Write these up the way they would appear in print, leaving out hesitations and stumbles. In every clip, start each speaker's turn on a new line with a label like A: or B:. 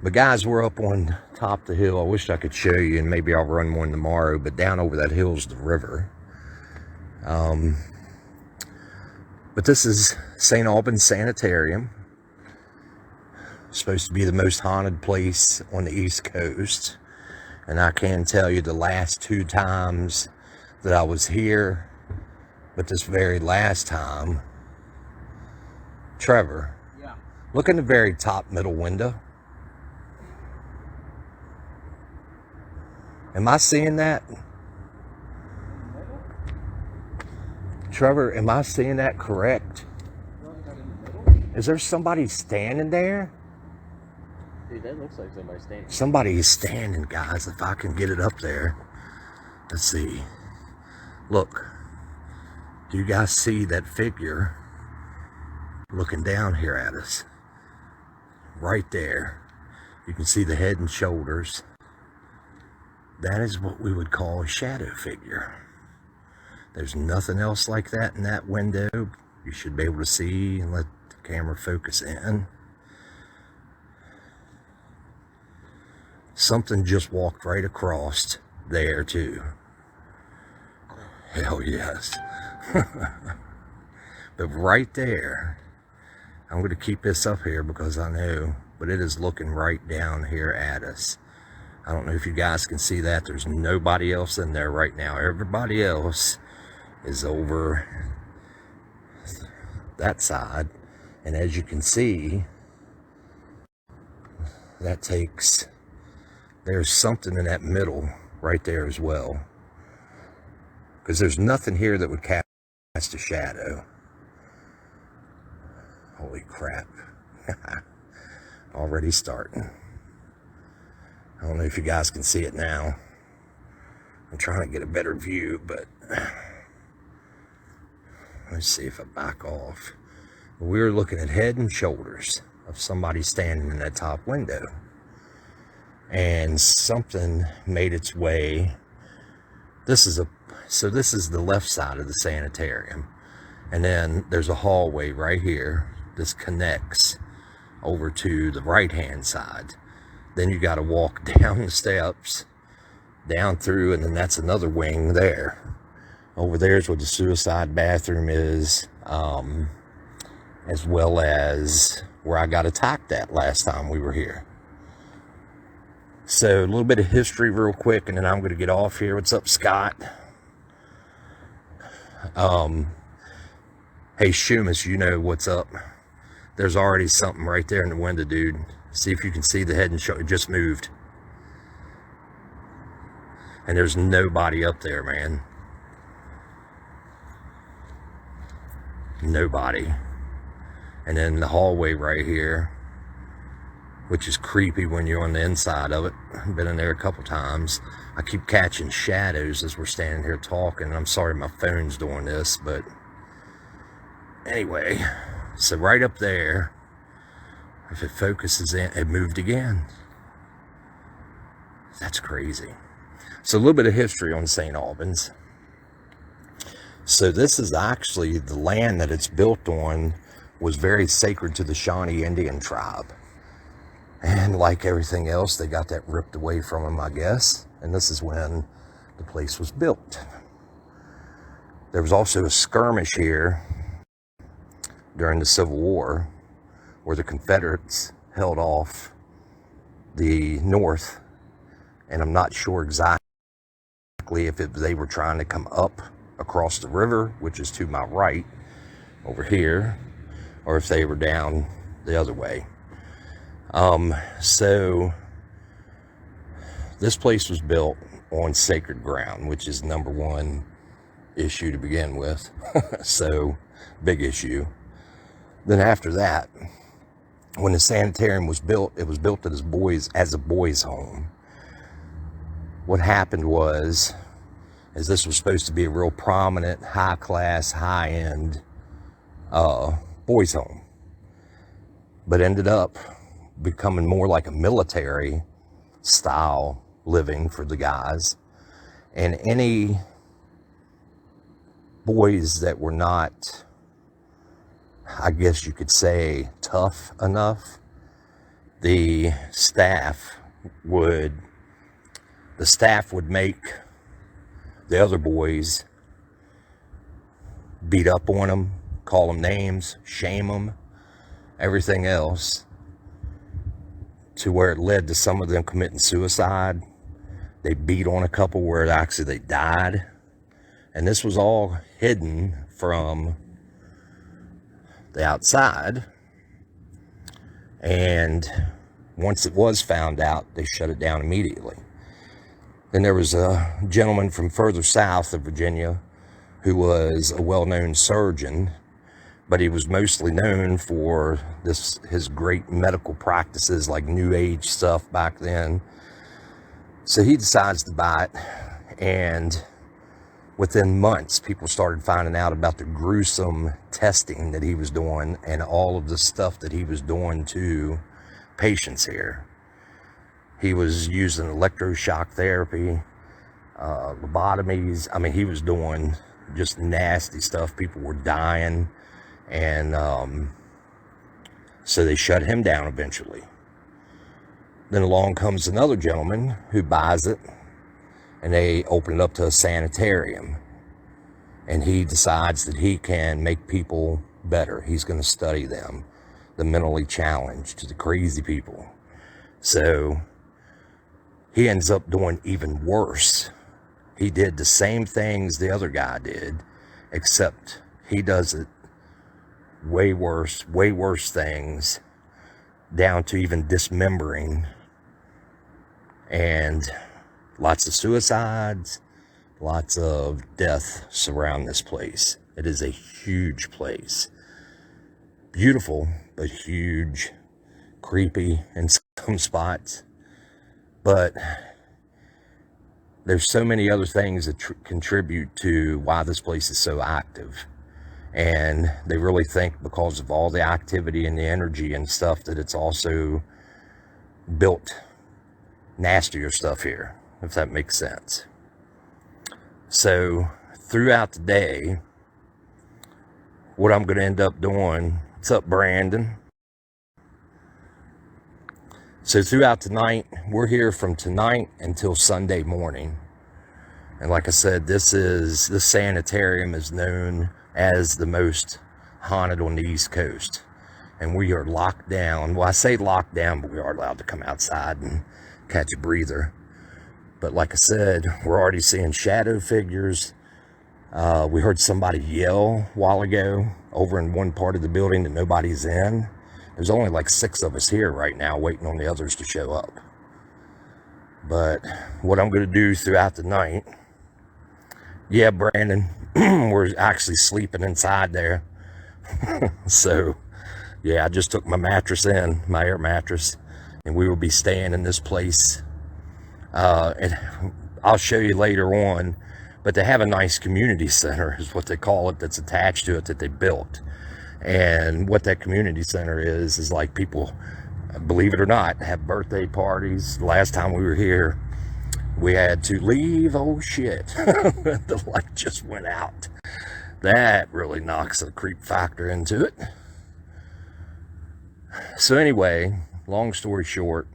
A: But guys, we're up on top of the hill. I wish I could show you, and maybe I'll run one tomorrow, but down over that hill's the river. But this is St. Albans Sanatorium. Supposed to be the most haunted place on the East Coast. And I can tell you the last 2 times that I was here, but this very last time, Trevor, look in the very top middle window. Am I seeing that? Trevor, am I seeing that correct? Is there somebody standing there?
B: Dude, that looks like somebody standing.
A: Somebody is standing, guys. If I can get it up there. Let's see. Look. Do you guys see that figure looking down here at us? Right there. You can see the head and shoulders. That is what we would call a shadow figure. There's nothing else like that in that window. You should be able to see and let the camera focus in. Something just walked right across there too. Hell yes. But right there, I'm going to keep this up here because I know, but it is looking right down here at us. I don't know if you guys can see that. There's nobody else in there right now. Everybody else is over that side. And as you can see, that takes, there's something in that middle right there as well. Because there's nothing here that would cast a shadow. Holy crap. Already starting. I don't know if you guys can see it now. I'm trying to get a better view, but let's see if I back off. We were looking at head and shoulders of somebody standing in that top window. And something made its way. This is the left side of the sanitarium. And then there's a hallway right here. This connects over to the right-hand side. Then you got to walk down the steps, down through, and then that's another wing there. Over there is where the suicide bathroom is, as well as where I got attacked at last time we were here. So a little bit of history real quick, and then I'm going to get off here. What's up, Scott? Hey, Shumas, you know what's up. There's already something right there in the window, dude. See if you can see the head and shoulder. It just moved. And there's nobody up there, man. Nobody. And then the hallway right here, which is creepy when you're on the inside of it. I've been in there a couple times. I keep catching shadows as we're standing here talking. I'm sorry my phone's doing this, but anyway. So right up there, if it focuses in, it moved again. That's crazy. So a little bit of history on St. Albans. So this is actually the land that it's built on was very sacred to the Shawnee Indian tribe. And like everything else, they got that ripped away from them, I guess. And this is when the place was built. There was also a skirmish here during the Civil War where the Confederates held off the North. And I'm not sure exactly if they were trying to come up across the river, which is to my right over here, or if they were down the other way. So this place was built on sacred ground, which is number one issue to begin with. So big issue. Then after that, when the sanitarium was built, it was built as a boys' home. What happened was this was supposed to be a real prominent, high-class, high-end boys' home, but ended up becoming more like a military style living for the guys. And any boys that were not, I guess you could say, tough enough, the staff would make the other boys beat up on them, call them names, shame them, everything else, to where it led to some of them committing suicide. They beat on a couple where actually they died. And this was all hidden from the outside. And once it was found out, they shut it down immediately. Then there was a gentleman from further south of Virginia who was a well-known surgeon, but he was mostly known for his great medical practices, like New Age stuff back then. So he decides to buy it, and within months, people started finding out about the gruesome testing that he was doing and all of the stuff that he was doing to patients here. He was using electroshock therapy, lobotomies. I mean, he was doing just nasty stuff. People were dying. And so they shut him down eventually. Then along comes another gentleman who buys it, and they open it up to a sanitarium. And he decides that he can make people better. He's going to study them, the mentally challenged, the crazy people. So he ends up doing even worse. He did the same things the other guy did, except he does it way worse things, down to even dismembering, and lots of suicides, lots of death surround this place. It is a huge place. Beautiful, but huge, creepy in some spots. But there's so many other things that contribute to why this place is so active. And they really think because of all the activity and the energy and stuff that it's also built nastier stuff here, if that makes sense. So throughout the day, what I'm going to end up doing, what's up, Brandon? So throughout the night, we're here from tonight until Sunday morning. And like I said, this sanitarium is known as the most haunted on the East Coast. And we are locked down. Well, I say locked down, but we are allowed to come outside and catch a breather. But like I said, we're already seeing shadow figures. We heard somebody yell a while ago over in one part of the building that nobody's in. There's only like 6 of us here right now waiting on the others to show up. But what I'm going to do throughout the night, yeah, Brandon, we're actually sleeping inside there. So, yeah, I just took my mattress in, my air mattress, and we will be staying in this place. And I'll show you later on, but they have a nice community center, is what they call it, that's attached to it, that they built. And what that community center is like people, believe it or not, have birthday parties. The last time we were here, we had to leave. Oh shit. The light just went out. That really knocks a creep factor into it. So anyway, long story short,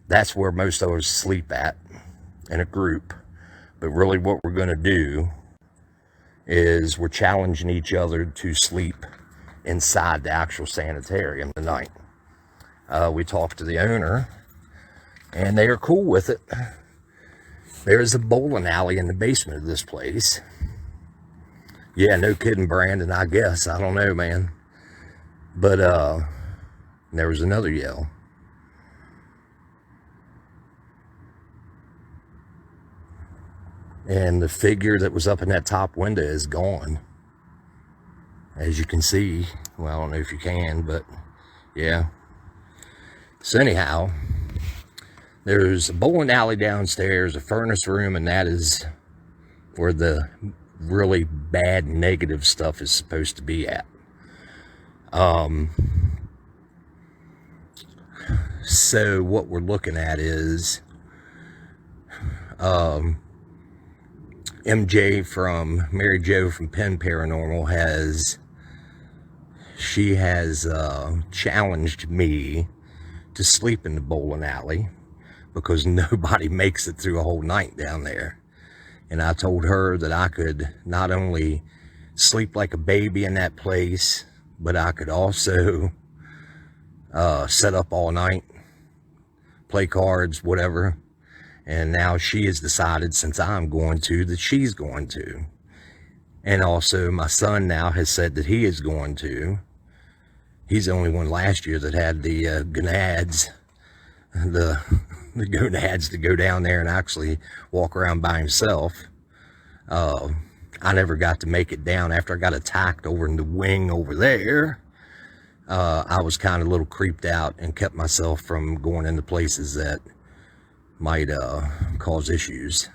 A: that's where most of us sleep at, in a group. But really what we're going to do is we're challenging each other to sleep inside the actual sanitarium tonight. We talked to the owner, and they are cool with it. There's a bowling alley in the basement of this place. Yeah, no kidding, Brandon, I guess. I don't know, man. But there was another yell. And the figure that was up in that top window is gone. As you can see. Well, I don't know if you can, but yeah. So anyhow, there's a bowling alley downstairs, a furnace room, and that is where the really bad negative stuff is supposed to be at. So what we're looking at is MJ from Mary Jo from Penn Paranormal has challenged me to sleep in the bowling alley because nobody makes it through a whole night down there. And I told her that I could not only sleep like a baby in that place, but I could also set up all night, play cards, whatever. And now she has decided, since I'm going to, that she's going to. And also my son now has said that he is going to. He's the only one last year that had the gonads, the gonads to go down there and actually walk around by himself. I never got to make it down after I got attacked over in the wing over there. I was kind of a little creeped out and kept myself from going into places that might cause issues.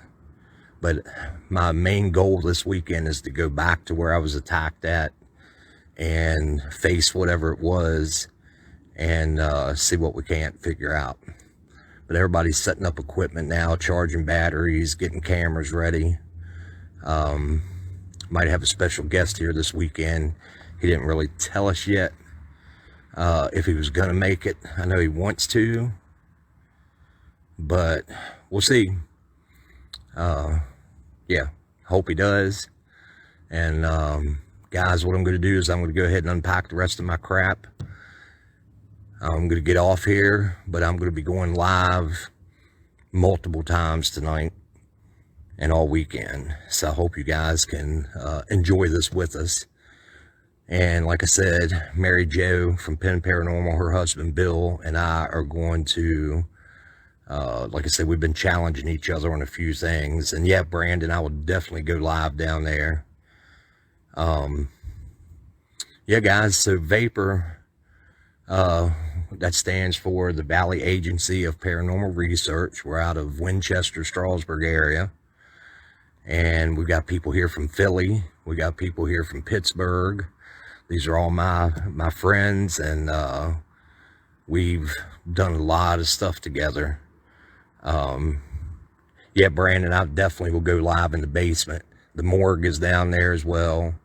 A: But my main goal this weekend is to go back to where I was attacked at and face whatever it was and see what we can't figure out. But everybody's setting up equipment now, charging batteries, getting cameras ready. Might have a special guest here this weekend. He didn't really tell us yet if he was gonna make it. I know he wants to, but we'll see. Yeah, hope he does. And guys, what I'm gonna do is I'm gonna go ahead and unpack the rest of my crap. I'm gonna get off here, but I'm gonna be going live multiple times tonight and all weekend. So I hope you guys can enjoy this with us. And like I said, Mary Jo from Penn Paranormal, her husband Bill, and I are going to, like I said, we've been challenging each other on a few things. And yeah, Brandon, I will definitely go live down there. Yeah, guys, so Vapor, that stands for the Valley Agency of Paranormal Research. We're out of Winchester, Strasburg area. And we've got people here from Philly. We got people here from Pittsburgh. These are all my friends, and we've done a lot of stuff together. Yeah, Brandon, I definitely will go live in the basement. The morgue is down there as well.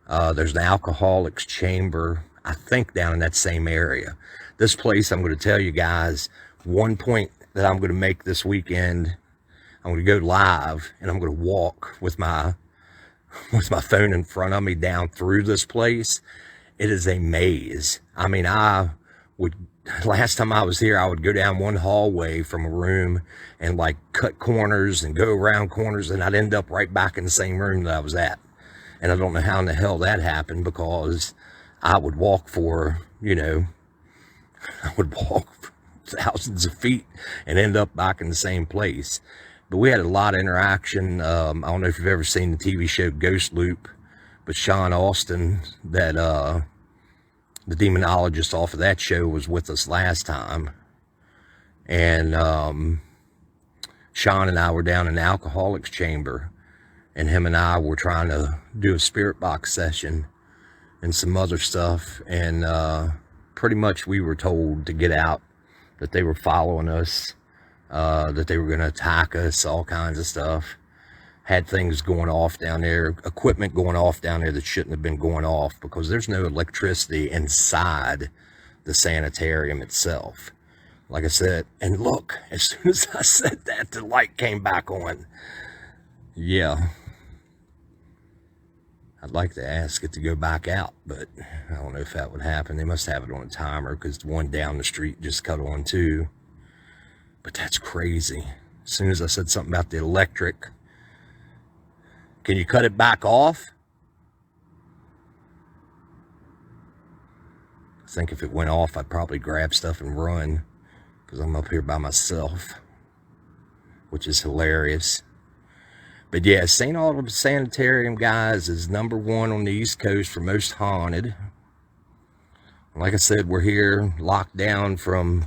A: There's an alcoholics chamber, I think, down in that same area. This place, I'm going to tell you guys, one point that I'm going to make this weekend, I'm going to go live and I'm going to walk with my phone in front of me down through this place. It is a maze. I mean, last time I was here, I would go down one hallway from a room and like cut corners and go around corners, and I'd end up right back in the same room that I was at. And I don't know how in the hell that happened, because I would walk for, I would walk thousands of feet and end up back in the same place. But we had a lot of interaction. I don't know if you've ever seen the TV show Ghost Loop, but Sean Austin, that the demonologist off of that show, was with us last time. And Sean and I were down in the alcoholics chamber, and him and I were trying to do a spirit box session and some other stuff. And pretty much we were told to get out, that they were following us, that they were going to attack us, all kinds of stuff. Had things going off down there, equipment going off down there that shouldn't have been going off, because there's no electricity inside the sanitarium itself. Like I said, and look, as soon as I said that, the light came back on. Yeah. I'd like to ask it to go back out, but I don't know if that would happen. They must have it on a timer, because the one down the street just cut on too. But that's crazy. As soon as I said something about the electric, can you cut it back off? I think if it went off, I'd probably grab stuff and run, because I'm up here by myself, which is hilarious. But yeah, St. Albans Sanatorium, guys, is #1 on the East Coast for most haunted. Like I said, we're here locked down from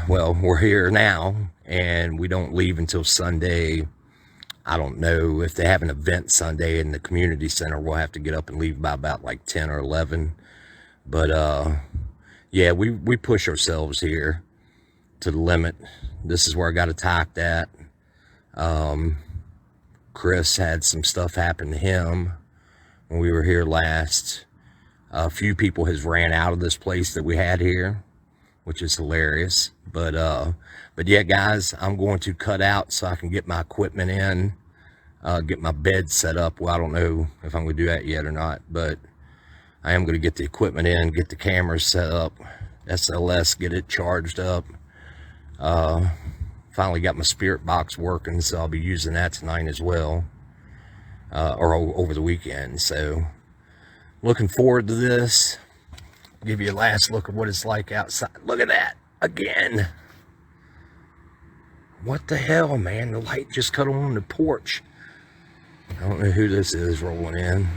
A: we're here now, and we don't leave until Sunday. I don't know if they have an event Sunday in the community center. We'll have to get up and leave by about like 10 or 11. But yeah, we push ourselves here to the limit. This is where I got attacked at. Chris had some stuff happen to him when we were here last. A few people has ran out of this place that we had here. which is hilarious. But yeah, guys, I'm going to cut out so I can get my equipment in, get my bed set up. Well, I don't know if I'm going to do that yet or not, but I am going to get the equipment in, get the cameras set up, SLS, get it charged up. Finally got my spirit box working, so I'll be using that tonight as well, or over the weekend. So looking forward to this. Give you a last look at what it's like outside. Look at that again. What the hell, man? The light just cut on the porch. I don't know who this is rolling in,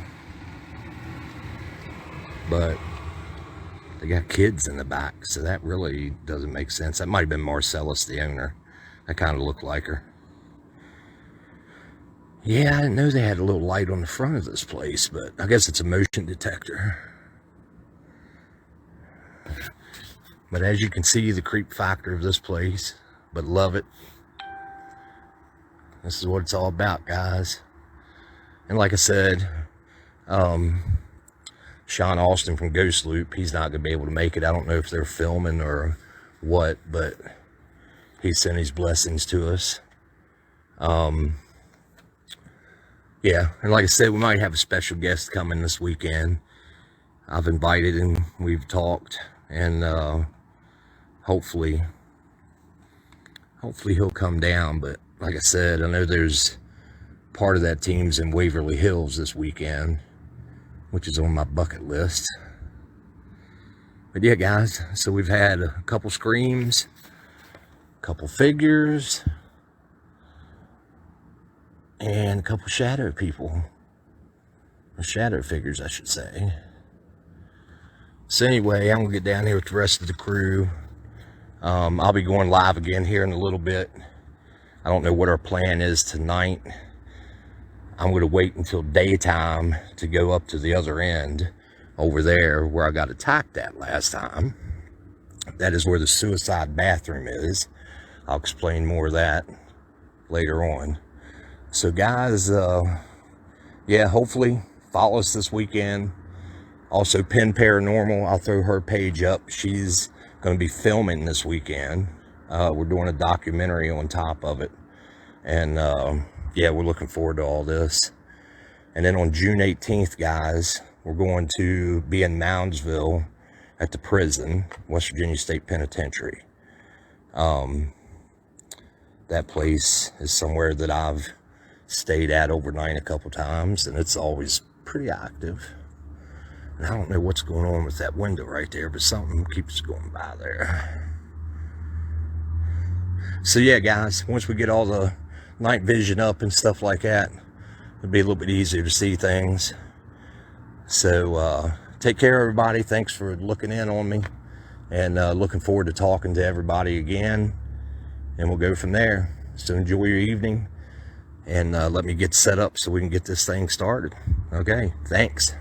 A: but they got kids in the back, so that really doesn't make sense. That might have been Marcellus, the owner. That kind of looked like her. Yeah, I didn't know they had a little light on the front of this place, but I guess it's a motion detector. But as you can see, the creep factor of this place, but love it. This is what it's all about, guys. And like I said, Sean Austin from Ghost Loop, he's not going to be able to make it. I don't know if they're filming or what, but he sent his blessings to us. Yeah, and like I said, we might have a special guest coming this weekend. I've invited him, we've talked, and hopefully he'll come down. But like I said, I know there's part of that team's in Waverly Hills this weekend, which is on my bucket list. But yeah, guys, so we've had a couple screams, a couple figures, and a couple shadow people, or shadow figures, I should say. So anyway, I'm gonna get down here with the rest of the crew. I'll be going live again here in a little bit. I don't know what our plan is tonight. I'm gonna wait until daytime to go up to the other end over there where I got attacked at last time. That is where the suicide bathroom is. I'll explain more of that later on. So guys, yeah, hopefully follow us this weekend. Also, Pen Paranormal, I'll throw her page up. She's going to be filming this weekend. We're doing a documentary on top of it. And yeah, we're looking forward to all this. And then on June 18th, guys, we're going to be in Moundsville at the prison, West Virginia State Penitentiary. That place is somewhere that I've stayed at overnight a couple times, and it's always pretty active. And I don't know what's going on with that window right there, but something keeps going by there. So yeah, guys, once we get all the night vision up and stuff like that, it'll be a little bit easier to see things. So take care, everybody. Thanks for looking in on me, and looking forward to talking to everybody again, and we'll go from there. So enjoy your evening, and let me get set up so we can get this thing started. Okay, thanks.